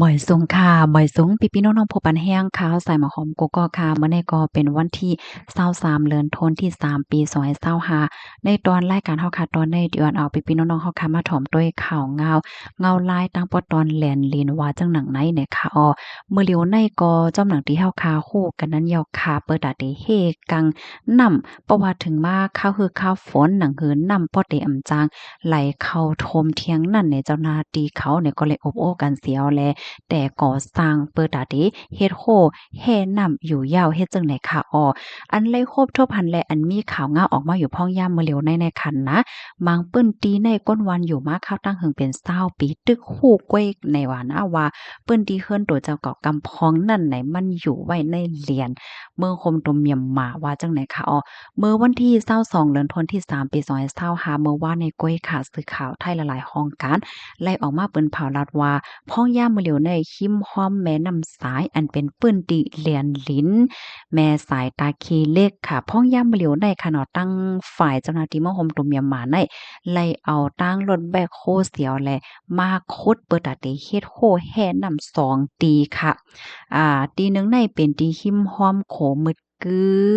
บ่อยสูงค่ะบ่อยสูงพี่ๆน้องๆผู้ปันแห้งค่ะใส่หมอหอมกกอกค่ะมื้อนี้ก็เป็นวันที่23เดือนธันวาคมที่3ปี2025ในตอนรายการเฮาค่ะตอนในเดือนเอาพี่ๆน้องๆเฮาค่ะมาถ่อมด้วยข่าวเงาลายตั้งปอตอนแหลนลินว่าจังหนังไหนเนี่ยค่ะมื้อเหลียวในก็จ้อมหนังที่เฮาค่ะฮู้กันนั้นยาวค่ะเปิดตาเตเฮกังนำเพราะว่าถึงมาข้าวคือข้าวฝนหนังหือนำปอเตอำจางไหลเข้าท่วมเถียงนั่นเนี่ยเจ้าหน้าที่เขาเนี่ยก็เลยอบโอ้กันเสียวแล แต่ก่อสร้างเปิดตาเดเฮ็ดโฮแห่นำอยู่ยาวเฮ็ดจังไหนค่ะอันไลโคบทั่วพันและอันมีข่าวงาออกมาอยู่พ้องย่ามมื้อเร็วในคันนะมังเปิ้นตีในก้นวันอยู่มาข้าวตั้งหึงเป็น20ปีตึกฮู้ก้วยในว่านะว่าเปิ้นตีเฮิรนตัวเจ้าเกาะกำพองนั่นไหนมันอยู่ไว้ในเหรียญเมืองคมตมเมียมมาว่าจังไหนค่ะเมื่อวันที่22เดือนธันวาคมที่3ปี2025เมื่อว่าในก้วยค่ะสื่อข่าวไทยหลายๆห้องการไล่ออกมาเปิ้นเผาลัดว่า พ้องย่ามมือเหลียวในคิมห้อมแม่น้ำสายอันเป็นปื้นติเหลียนลิ้นแม่สายตาคีเล็กค่ะพ้องย่ามมือเหลียวในค่ะเนาะตั้งฝ่ายเจ้าหน้าที่มะฮมตุมยามหมาในไล่เอาตั้งรถแบคโฮเสียวแลมาคุดเปิดตาเตเฮ็ดโฮแห่นำ2ตีค่ะตีหนึ่งในเป็นตีหิมห้อมโขมึดกือ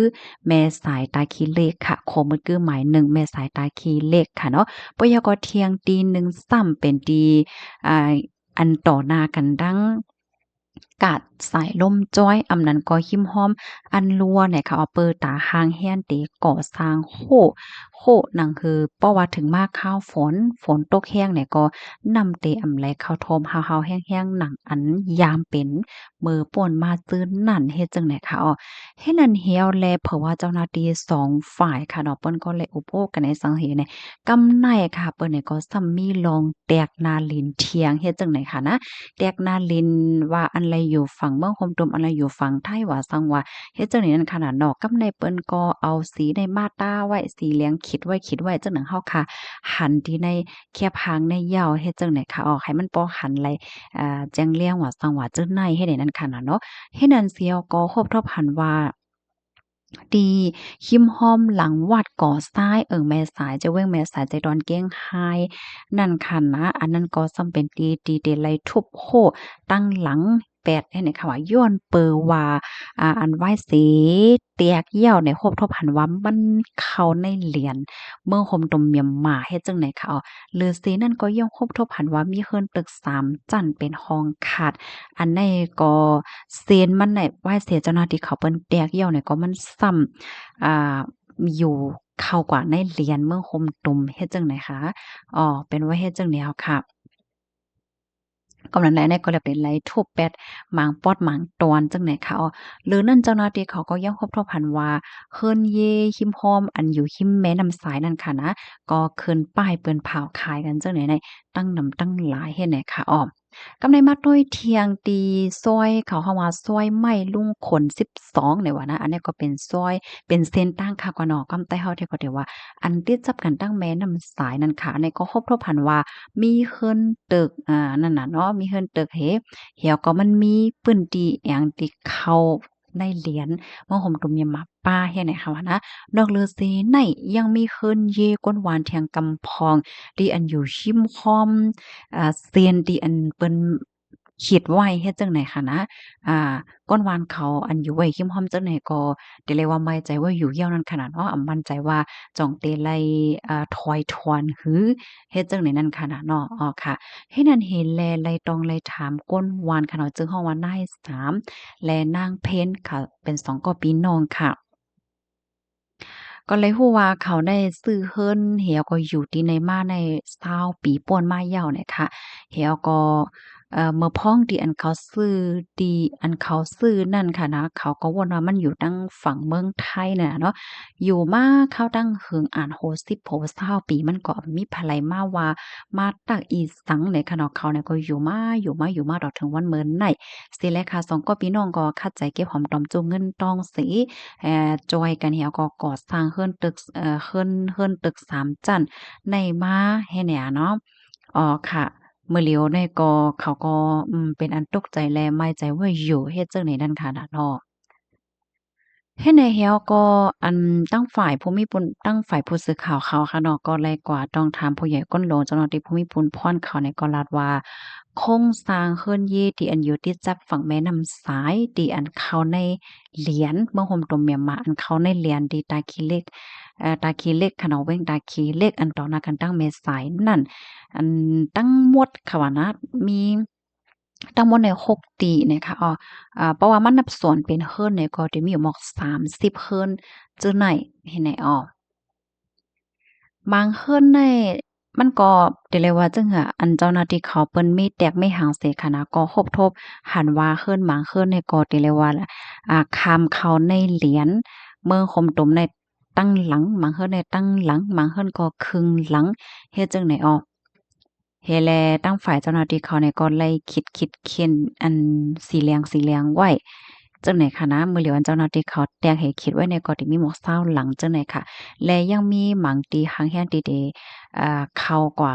แม่สายตาคีเลขค่ะโคมึดกือหมายหนึ่งแม่สายตาคีเลขค่ะเนาะปยกเที่ยงตีหนึ่งซ้ำเป็นตีอ่า อันต่อหน้ากันดังกาดสายลมจ้อยอำนั้นก็หิมห้อมอันลัวเนี่ยค่ะเอาเปิดตาหางแฮ่นเตก่อสร้างโฮนั่นคือเพราะว่าถึงมาข้าวฝนตกแห้งเนี่ยก็นำเตอำไหลเข้าท่วมฮาวๆแห้งๆหนังอันยามเป็นมือป่วนมาตื้นนั่นเฮ็ดจังได๋คะเฮ็ดนั้นเหี่ยวแลเพราะว่าเจ้าหน้าที่2ฝ่ายค่ะเนาะเปิ้นก็เลยอุปโภคกันในสังเหเนี่ยกำไนค่ะเปิ้นเนี่ยก็ซ้ำมีลองแตกนาลินเทียงเฮ็ดจังได๋คะนะ แตกนาลินว่าอันไรอยู่ฝั่งเมืองคมตุมอันไรอยู่ฝั่งไทยว่าซังว่าเฮ็ดจังได๋นั้นขนาดนอกกับในเปิ้นก็เอาสีในมาตราไว้สีเหลืองขิดไว้จังหนังเฮาค่ะหันที่ในแคบหางในยาวเฮ็ดจังได๋คะให้มันบ่หันไหลแจ้งเลี้ยงว่าซังว่าจื้อในเฮ็ดให้นั้นขนาดเนาะเฮ็ดนั้นเสียวก็ครบทบหันว่า ดีคิมฮอมหลังวัดก่อซ้ายแม่สายจะเว้งแม่สายใจดอนเก้งไฮนั่นค่ะนะอันนั้นก็ซ้ำเป็นตีเดลัยทุบโคตั้งหลังแปดให้ในคำว่าย้อนเปอว่าอันไหว้เสเตียกเหี่ยวในโคบทบหันว่ามันเข้าในเหรียญเมืองคมตมเมียมมาเฮ็ดจังไหนคะลือเสนั่นก็ย่อมคบทบหันว่ามีเฮิรนตึก3จั่นเป็นห้องขาด อันในก็เซียนมันไหนว่าเสียเจ้าหน้าที่เขาเปิ้นแตกเหี่ยวเนี่ยก็มันซ้ำอยู่เข้ากว่าในเหรียญเมืองคมตุมเฮ็ดจังได๋คะเป็นว่าเฮ็ดจังแนวค่ะกำลังแลก็เลยเป็นไรทุบแปดหมางปอดหมางตอนจังไหนคะหรือนั่นเจ้าหน้าที่เขาก็ยังครบถ้วนพันว่าเฮิรนเยหิมฮอมอันอยู่หิมแม่น้ำสายนั่นค่ะนะก็ขึ้นป้ายเปิ้นเผาขายกันจังไหนในตั้งนำตั้งหลายเฮ็ดไหนคะกำไรมาต้อยเทียงตีซอยเขาเฮาว่าซอยไม้ลุงขน12เนี่ยว่านะอันนี้ก็เป็นซอยเป็นเส้นตั้งค่ะกว่าเนาะกำไต้เฮาที่ก็เรียกว่าอันติดจับกันตั้งแม่น้ำสายนั่นค่ะอันนี้ก็ครบถ้วนพันว่ามีเฮิรนตึกนั่นน่ะเนาะมีเฮิรนตึกเหี่ยวก็มันมีปื้นที่แองที่เข้าในเหรียญมะหมตุ่มยามมาป้าเฮ็ดให้ค่ะว่านะนอกเหลือเสีในยังมีเฮิรนเยก้นหวานเทียงกำพองที่อันอยู่ชิมคอม เซียนที่อันเปิ้นคิดไว้เฮ็ดจั่งใดค่ะนะอ่าก้อนวานเขาอันอยู่ไว้คิมฮอมจั่งใดก็ได้เลยว่าไม้ใจว่าอยู่เหี่ยวนั้นขนาดเนาะมั่นใจว่าจ้องเตไลถอยทวนหือเฮ็ดจั่งใดนั้นขนาดเนาะค่ะเฮ็ดนั้นเห็นแลไลตองไลถามก้นวานค่ะเนาะจึงฮ้องว่านาย3และนางเพ็ญค่ะเป็น2ก็พี่น้องค่ะ ก็เลยฮู้ว่าเขาได้ซื้อเฮิรนเหี่ยวก็อยู่ที่ในมาใน20ปีป่วนมายาวเนี่ยค่ะเหี่ยวก็เมื่อพ้องที่อันเขาซื้อที่อันเขาซื้อนั่นค่ะนะเขาก็ว่าว่ามันอยู่ตั้งฝั่งเมืองไทยน่ะเนาะอยู่มาเข้าตั้งหึงอ่านโฮ10โฮ20ปีมันก็มีไผลมาว่ามาตักอีสังเนี่ยค่ะเนาะเขาเนี่ยก็อยู่มาดอกถึงวันเมินไหนสิแลค่ะ2ก็พี่น้องก็คัดใจเก็บหอมตอมจุงเงินตองสิ จอยกันเหี่ยวก็ก่อสร้างเฮิรนตึกเฮิรนตึก3จั่นในมาให้แหน่เนาะค่ะมื้อเหลียวได้ก็เขาก็เป็นอันตกใจและไม่ใจว่าอยู่เฮ็ดจั่งใดนั่นค่ะน่ะเนาะ เฮ็ดให้แล้วก็อันตั้งฝ่ายภูมิพลตั้งฝ่ายผู้สื่อข่าวเขาค่ะเนาะก็เลยกว่าต้องถามผู้ใหญ่ก้นโหลเจ้าหน้าที่ภูมิพลพรเขาเนี่ยก็ลาดว่าโครงสร้างเฮือนยีที่อันอยู่ติดจับฝั่งแม่น้ำสายที่อันเข้าในเหรียญเมืองห่มตมเมียนมาอันเข้าในเหรียญที่ตาขี้เหล็กตาขี้เหล็กค่ะเนาะเว้งตาขี้เหล็กอันต่อหน้ากันตั้งแม่สายนั่นอันตั้งหมดค่ะว่านะมีทั้งหมดเนี่ย6ตีนะคะเพราะว่ามันนับส่วนเป็นเฮิรนเนี่ยก็จะมีอยู่หมอก30เฮิรนจื้อไหนเห็นไหนบางเฮิรนในมันก็ได้เรียกว่าจั่งอะอันเจ้าหน้าที่เขาเปิ้นมีแตกมีหางเสคะนะก็คบทบหันว่าเฮิรนบางเฮิรนเนี่ยก็ได้เรียกว่าข้ามเข้าในเหรียญเมืองคมตมในตั้งหลังบางเฮิรนในตั้งหลังบางเฮิรนก็ครึ่งหลังเฮ็ดจั่งใดเฮแลตั้งฝ่ายเจ้าหน้าที่เขาเนี่ยก็ไล่คิดเค้นอันสีเหลืองไว้จังไหนคะนะมื้อเหลียวอันเจ้าหน้าที่เขาแตกให้คิดไว้ในก็สิมีหมอก20หลังจังไหนค่ะและยังมีหมังตีหังแฮนตีเดเข้ากว่า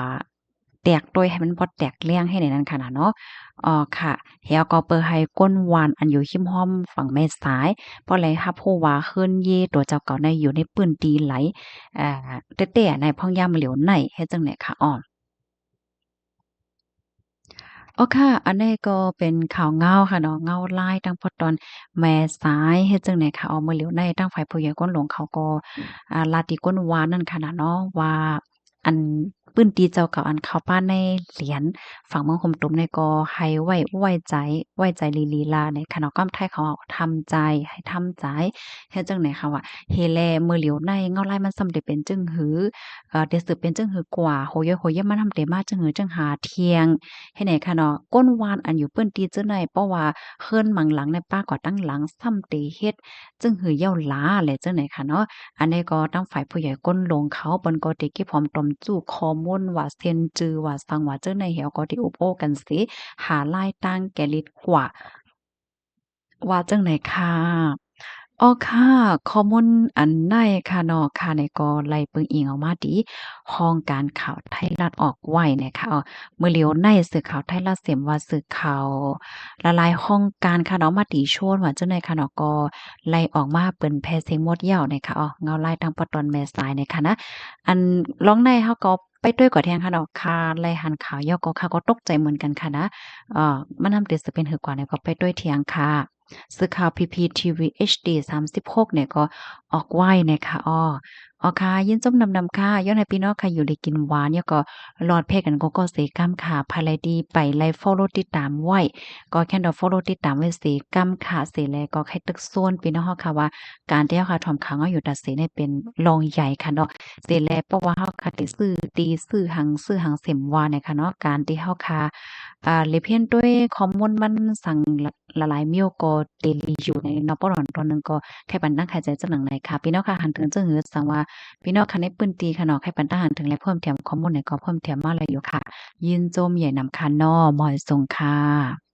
แตกโดยให้มันบ่แตกเลี่ยงให้ในนั้นค่ะนะเนาะค่ะแล้วก็เปิดให้ก้นวานอันอยู่หิมห้อมฝั่งแม่สายเพราะไรรับรู้ว่าเฮิรนเย่ตัวเจ้าเก่าในอยู่ในปื้นตีไหลเต๊ะๆในพ่องยามเหลียวในเฮ็ดจังไหนคะอ๋อค่ะอันนี้ก็เป็นข่าวเงาค่ะเนาะเงาลายตั้งพอตอนแม่สายเฮ็ดจั่งใดค่ะเอามื้อเหลียวในตั้งฝ่ายผู้ใหญ่ก้นหลวงเขาก็ลาติก้นวานั่นค่ะน่ะเนาะว่าอันปื้นตีเจ้าเก่าอันเข้าป้านในเหรียญฝั่งเมืองคมตุมเนี่ยก็ให้ไว้ใจลีลาในค่ะเนาะกำไทยเขาว่าทำใจให้ทำใจเฮ็ดจั่งใดค่ะว่าเฮแลมื้อเหลียวในเงาลายมันส่ำได้เป็นจึงหือได้สืบเป็นจึงหือกว่าโหยโหยมันทำได้มาจึงหือจึงหาเที่ยง เฮ็ดให้ค่ะเนาะก้นวานอันอยู่เปิ้นตีจั่งใดเพราะว่าเฮิรนหมังหลังในป้าก็ตั้งหลังซ้ำเตเฮ็ดจึงหือเย้าหลาแหละจังไหนค่ะเนาะอันนี้ก็ตั้งฝ่ายผู้ใหญ่ก้นลงเขาเปิ้นก็ได้เก็บหอมตอมจู้ข้อมูลว่าเซ็นจือว่าสังว่าจั่งใดแหวก็ได้อุปโอ้กันสิหาลายตั้งแก่ลิดกว่าว่าจังไหนค่ะอ๋อค่ะข้อมูลอันใดค่ะเนาะค่ะนี่ก็ไล่เบิ่งอิงออกมาติห้องการข่าวไทยรัฐออกไว้นะคะมื้อเหลียวในสื่อข่าวไทยรัฐเสียมว่าสื่อข่าวละลายห้องการค่ะเนาะมาติโชนว่าจังได๋ค่ะเนาะก็ไล่ออกมาเปิ้นแพร่เสียงมดยาวนะคะเงาลายทางปะตอนแม่สายนะคะนะอันร้องในเฮาก็ไปด้วยกว่าแทงค่ะเนาะค่ะไล่หันข่าวยาวก็ค่ะก็ตกใจเหมือนกันค่ะนะมันนำติสิเป็นหือกว่าเนี่ยก็ไปด้วยเที่ยงค่ะ สื่อข่าว PPTV HD 36เนี่ยก็ออกไว้นะคะค่ะยินส้มนำค่ะย้อนให้พี่น้องค่ะอยู่ได้กินหวานเนี่ยก็รอดแพ้กันก็เสกำค่ะภายไลดีไปไลฟ์ฟอลโลว์ติดตามไว้ก็แค่ดอกฟอลโลว์ติดตามไว้เสกำค่ะเสแลก็ให้ตึกส่วนพี่น้องเฮาค่ะว่าการที่เฮาค่ะถ่อมขังเอาอยู่ตัดสินให้เป็นรองใหญ่ค่ะเนาะเสแลเพราะว่าเฮาค่ะได้ซื้อตีซื้อหังเสมว่าเนี่ยค่ะเนาะการที่เฮาค่ะ เลยเพียนด้วยข้อมูลมันสั่งละลายเมียวก็เตลีอยู่ในเนาะบ่ร้อนตอนหนึงก็แค่ปันตั้งใครใจจังหนังไหนค่ะพี่น้องค่ะหันถึงจังหือสังว่าพี่น้องค่ะในปื้นตีค่ะเนาะใครปันตั้งหันถึงและเพิ่มเติมข้อมูลไหนก็เพิ่มเติมมาเลยอยู่ค่ะยินโจมใหญ่นำค่ะเนาะหมอยทรงค่ะ